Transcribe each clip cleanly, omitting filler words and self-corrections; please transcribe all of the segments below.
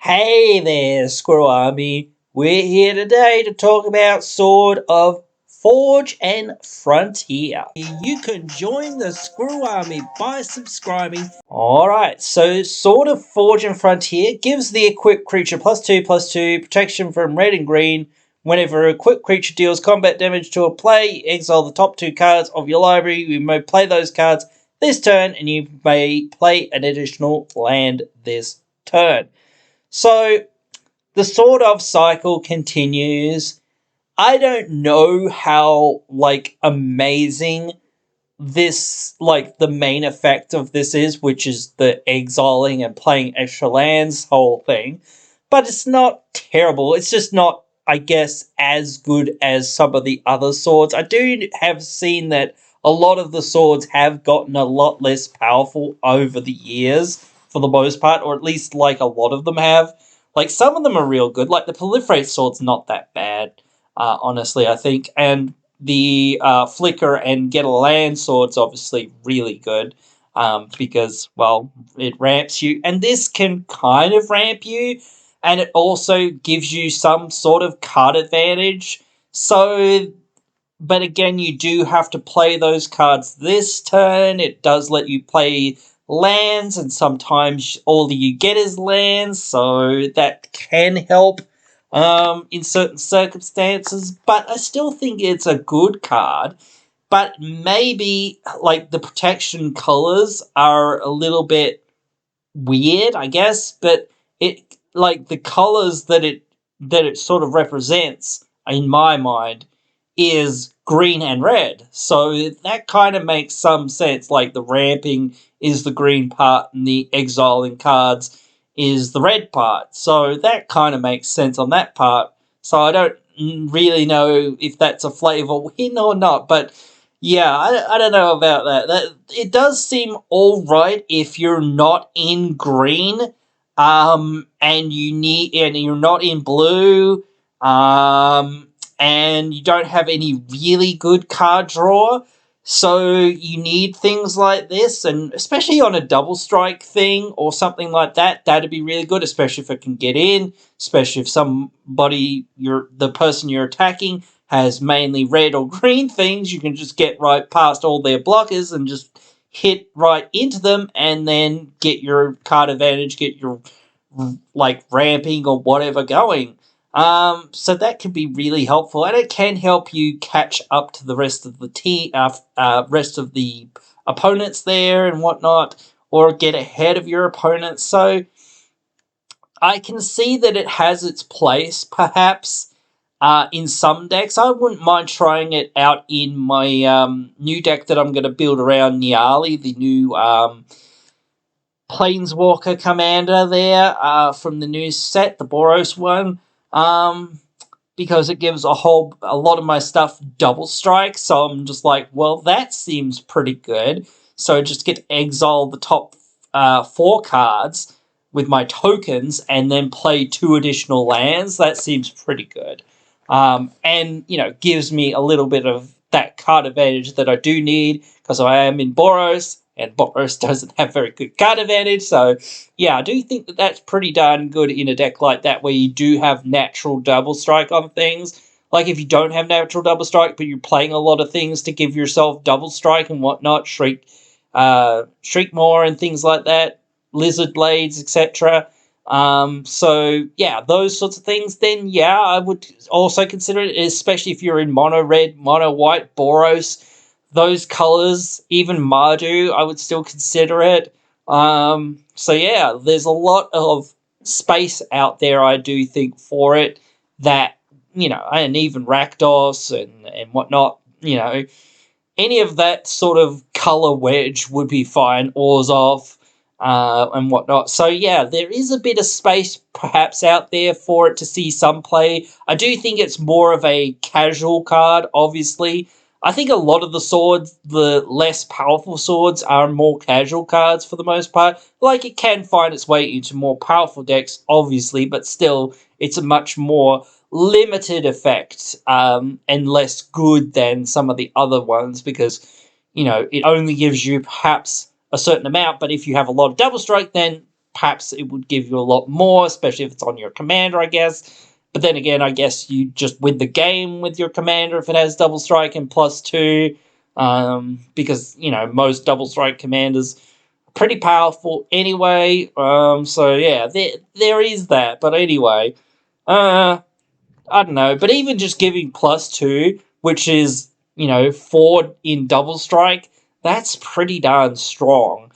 Hey there, Squirrel Army. We're here today to talk about Sword of Forge and Frontier. You can join the Squirrel Army by subscribing. Alright, so Sword of Forge and Frontier gives the equipped creature +2/+2 protection from red and green. Whenever an equipped creature deals combat damage to a play, exile the top 2 cards of your library. You may play those cards this turn, and you may play an additional land this turn. So the sort of cycle continues. I don't know how amazing this the main effect of this is, which is the exiling and playing extra lands whole thing. But it's not terrible. It's just not, I guess, as good as some of the other swords. I do have seen that a lot of the swords have gotten a lot less powerful over the years, for the most part, or at least a lot of them have. Some of them are real good. The Proliferate sword's not that bad, honestly, I think. And the Flicker and Get a Land sword's obviously really good, because, well, it ramps you. And this can kind of ramp you, and it also gives you some sort of card advantage. So, but again, you do have to play those cards this turn. It does let you play lands, and sometimes all you get is lands, so that can help in certain circumstances. But I still think it's a good card. But maybe the protection colors are a little bit weird, I guess. But it the colors that it sort of represents, in my mind, is green and red. So that kind of makes some sense. The ramping is the green part and the exiling cards is the red part. So that kind of makes sense on that part. So I don't really know if that's a flavor win or not. But yeah, I don't know about that. It does seem all right if you're not in green, and you're not in blue, and you don't have any really good card draw. So you need things like this, and especially on a double strike thing or something like that, that'd be really good, especially if it can get in, especially if the person you're attacking has mainly red or green things. You can just get right past all their blockers and just hit right into them, and then get your card advantage, get your ramping or whatever going. So that can be really helpful, and it can help you catch up to the rest of the team, rest of the opponents there and whatnot, or get ahead of your opponents. So I can see that it has its place, perhaps, in some decks. I wouldn't mind trying it out in my new deck that I'm going to build around Niali, the new Planeswalker commander there, from the new set, the Boros one. Because it gives a lot of my stuff double strike, so I'm just well, that seems pretty good. So just get to exile the top 4 cards with my tokens, and then play 2 additional lands. That seems pretty good. And, gives me a little bit of that card advantage that I do need, because I am in Boros, and Boros doesn't have very good card advantage. So, yeah, I do think that that's pretty darn good in a deck like that, where you do have natural double strike on things. If you don't have natural double strike, but you're playing a lot of things to give yourself double strike and whatnot, Shriekmaw and things like that, Lizard Blades, etc. So, yeah, those sorts of things, then, yeah, I would also consider it, especially if you're in mono red, mono white, Boros, those colors, even Mardu, I would still consider it. So yeah, there's a lot of space out there, I do think, for it, that, and even Rakdos and whatnot, any of that sort of color wedge would be fine, Orzhov, and whatnot. So yeah, there is a bit of space perhaps out there for it to see some play. I do think it's more of a casual card, obviously. I think a lot of the swords, the less powerful swords, are more casual cards for the most part. It can find its way into more powerful decks, obviously, but still, it's a much more limited effect, and less good than some of the other ones, because, it only gives you perhaps a certain amount, but if you have a lot of double strike, then perhaps it would give you a lot more, especially if it's on your commander, I guess. But then again, I guess you just win the game with your commander if it has double strike and +2. Because, you know, most double strike commanders are pretty powerful anyway. So yeah, there is that. But anyway, I don't know, but even just giving +2, which is, you know, 4 in double strike, that's pretty darn strong.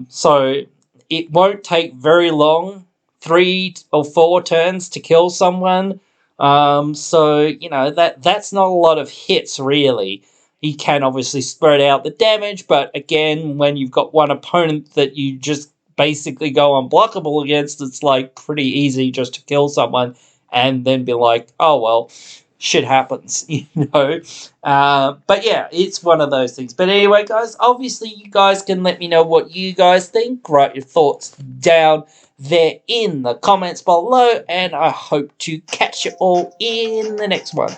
So it won't take very long, 3 or 4 turns to kill someone. So, you know, that's not a lot of hits, really. He can obviously spread out the damage, but again, when you've got one opponent that you just basically go unblockable against, it's like pretty easy just to kill someone and then be like, oh, well, shit happens, you know. But yeah, it's one of those things. But anyway, guys, obviously you guys can let me know what you guys think. Write your thoughts down there in the comments below, and I hope to catch you all in the next one.